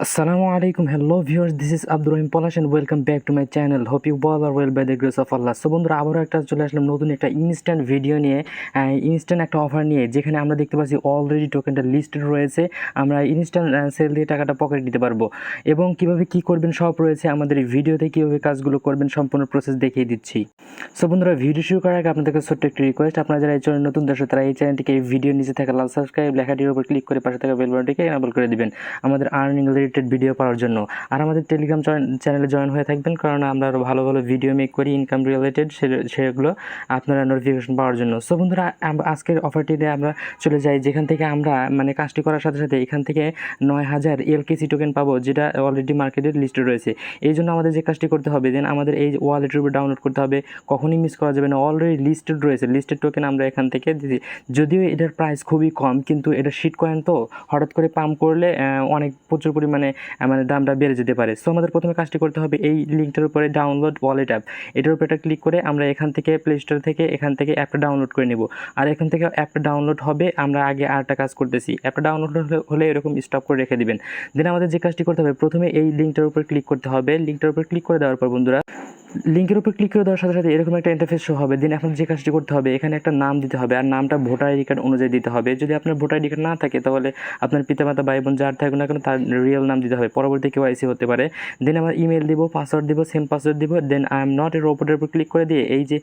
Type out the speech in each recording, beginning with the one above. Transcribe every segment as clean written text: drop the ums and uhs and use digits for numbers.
Assalamualaikum, hello viewers, this is Abdur Rahim Polash and welcome back to my channel. Hope you all are well by the grace of Allah. So বন্ধুরা আবারও একটা চলে আসলাম নতুন একটা instant video নিয়ে, instant একটা offer নিয়ে, যেখানে আমরা দেখতে পাচ্ছি অলরেডি টোকেনটা লিস্টেড রয়েছে। আমরা ইনস্ট্যান্ট সেল দিয়ে টাকাটা পকেট দিতে পারবো এবং কিভাবে কি করবেন সব রয়েছে আমাদের এই ভিডিওতে। কিভাবে কাজগুলো করবেন সম্পূর্ণ প্রসেস দেখিয়ে দিচ্ছি। সো বন্ধুরা ভিডিও শুরু করার আগে আপনাদেরকে ছোট্ট একটি রিকোয়েস্ট, আপনারা যারা এই চ্যানেল নতুন দর্শক তারা এই চ্যানেলটিকে এই ভিডিও নিচে থাকা লাল সাবস্ক্রাইব লেখাটির উপর ক্লিক করে পাশে থাকা বেল বাটনটিকে এনেবল করে দিবেন আমাদের আর্নিং রিলেটেড ভিডিও পাওয়ার জন্য। আর আমাদের টেলিগ্রাম চ্যানেলে জয়েন হয়ে থাকবেন, কারণ আমরা আরও ভালো ভালো ভিডিও মেক করি ইনকাম রিলেটেড, সেগুলো আপনারা নোটিফিকেশন পাওয়ার জন্য। সো বন্ধুরা আজকের অফারটিতে আমরা চলে যাই, যেখান থেকে আমরা কাজটি করার সাথে সাথে এখান থেকে 9000 LKC টোকেন পাবো, যেটা অলরেডি মার্কেটে লিস্টেড রয়েছে। এই জন্য আমাদের যে কাজটি করতে হবে, দেন আমাদের এই ওয়ালেটের উপর ডাউনলোড করতে হবে, কখনই মিস করা যাবে না। অলরেডি লিস্টেড রয়েছে, লিস্টেড টোকেন আমরা এখান থেকে দিচ্ছি। যদিও এটার প্রাইস খুবই কম, কিন্তু এটা শিট কয়েন তো হঠাৎ করে পাম্প করলে অনেক প্রচুর পরিমাণে দামটা বেড়ে যেতে পারে। সো আমাদের প্রথমে কাজটি করতে হবে, এই লিঙ্কটার উপরে ডাউনলোড ওয়ালেট অ্যাপ, এটার উপরে একটা ক্লিক করে আমরা এখান থেকে প্লে স্টোর থেকে এখান থেকে অ্যাপটা ডাউনলোড করে নেব। আর এখান থেকে অ্যাপটা ডাউনলোড হবে, আমরা আগে আরেকটা কাজ করতেছি। অ্যাপটা ডাউনলোড হলে এরকম স্টপ করে রেখে দিবেন। দেন আমাদের যে কাজটি করতে হবে, প্রথমে এই লিঙ্কটার উপর ক্লিক করতে হবে। লিঙ্কটার উপর ক্লিক করে দেওয়ার পর বন্ধুরা, লিঙ্কের উপর ক্লিক করে দেওয়ার সাথে সাথে এরকম একটা ইন্টারফেস শো হবে। দেন আপনার যে কাজটি করতে হবে, এখানে একটা নাম দিতে হবে, আর নামটা ভোটার আইডি কার্ড অনুযায়ী দিতে হবে। যদি আপনার ভোটার আইডি কার্ড না থাকে, তাহলে আপনার পিতামাতা ভাই বোন যার থাকুক না কেন তার রিয়েল নাম দিতে হবে, পরবর্তী KYC হতে পারে। দেন আমার ইমেল দিব, পাসওয়ার্ড দিব, সেম পাসওয়ার্ড দিব। দেন আই এম নট এর রোবটের উপর ক্লিক করে দিয়ে এই যে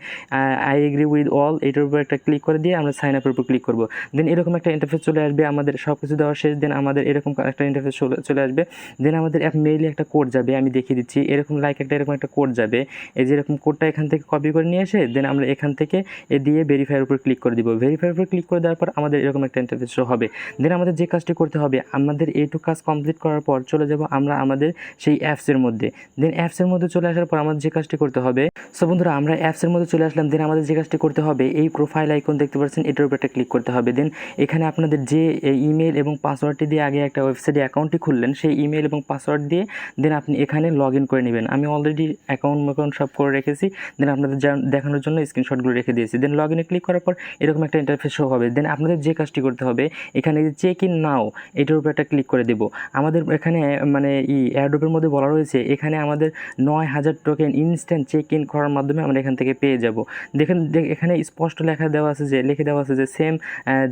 আই এগ্রি উইথ অল এইটার উপর একটা ক্লিক করে দিয়ে আমরা সাইন আপের উপর ক্লিক করবো। দেন এরকম একটা ইন্টারফেস চলে আসবে, আমাদের সব কিছু দেওয়া শেষ। দেন আমাদের এরকম একটা ইন্টারফেস চলে আসবে। দেন আমাদের অ্যাপ মেইলে একটা কোড যাবে, আমি দেখিয়ে দিচ্ছি। এরকম এরকম একটা কোড যাবে, এই যে এরকম কোডটা এখান থেকে কপি করে নিয়ে এসে দেন আমরা এখান থেকে দিয়ে ভেরিফাইয়ের উপর ক্লিক করে দিব। ভেরিফাইয়ের উপর ক্লিক করে দেওয়ার পর আমাদের এরকম একটা ইন্টারফেস শো হবে। দেন আমাদের যে কাজটি করতে হবে, আমাদের এইটুকু কাজ কমপ্লিট করার পর চলে যাব আমরা আমাদের সেই অ্যাপসের মধ্যে। দেন অ্যাপসের মধ্যে চলে আসার পর আমাদের যে কাজটি করতে হবে, সো বন্ধুরা আমরা অ্যাপসের মধ্যে চলে আসলাম। দেন আমাদের যে কাজটি করতে হবে, এই প্রোফাইল আইকন দেখতে পাচ্ছেন, এটার উপর একটা ক্লিক করতে হবে। দেন এখানে আপনাদের যে ইমেল এবং পাসওয়ার্ডটি দিয়ে আগে একটা ওয়েবসাইটে অ্যাকাউন্টটি খুললেন, সেই ইমেল এবং পাসওয়ার্ড দিয়ে দেন আপনি এখানে লগ ইন করে নেবেন। আমি অলরেডি অ্যাকাউন্ট সব করে রেখেছি। দেন আপনাদের দেখানোর জন্য স্ক্রিনশটগুলো রেখে দিয়েছি। দেন লগ ইনে ক্লিক করার পর এরকম একটা ইন্টারফেস শো হবে। দেন আপনাদের যে কাজটি করতে হবে, এখানে যে চেক ইন নাও এটার উপর একটা ক্লিক করে দেবো। আমাদের এখানে এয়ারড্রপের মধ্যে বলা রয়েছে, এখানে আমাদের 9000 টোকেন ইনস্ট্যান্ট চেক ইন করার মাধ্যমে আমরা এখান থেকে পেয়ে যাব। দেখেন এখানে স্পষ্ট লিখে দেওয়া আছে যে same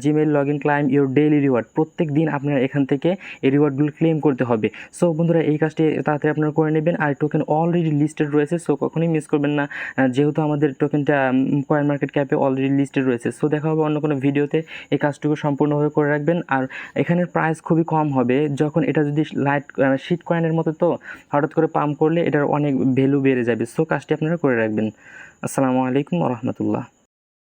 Gmail log in claim your daily reward. প্রত্যেক দিন আপনার এখান থেকে এই রিওয়ার্ডগুলো ক্লেম করতে হবে। সো বন্ধুরা এই কাজটি তাড়াতাড়ি আপনারা করে নেবেন। আর টোকেন অলরেডি লিস্টেড রয়েছে, সো কখনোই মিস করবেন না, যেহেতু আমাদের টোকেনটা কয়েন মার্কেট ক্যাপে অলরেডি লিস্টেড রয়েছে। সো দেখা হবে অন্য কোনো ভিডিওতে। এই কাজটুকু সম্পূর্ণভাবে করে রাখবেন। আর এখানের প্রাইস খুবই কম হবে, যখন এটা যদি শিট কয়েনের মতো তো হঠাৎ করে পাম্প করলে এটার অনেক ভ্যালু বেড়ে যাবে। সো কাজটি আপনারা করে রাখবেন। আসসালামু আলাইকুম ওয়া রাহমাতুল্লাহ।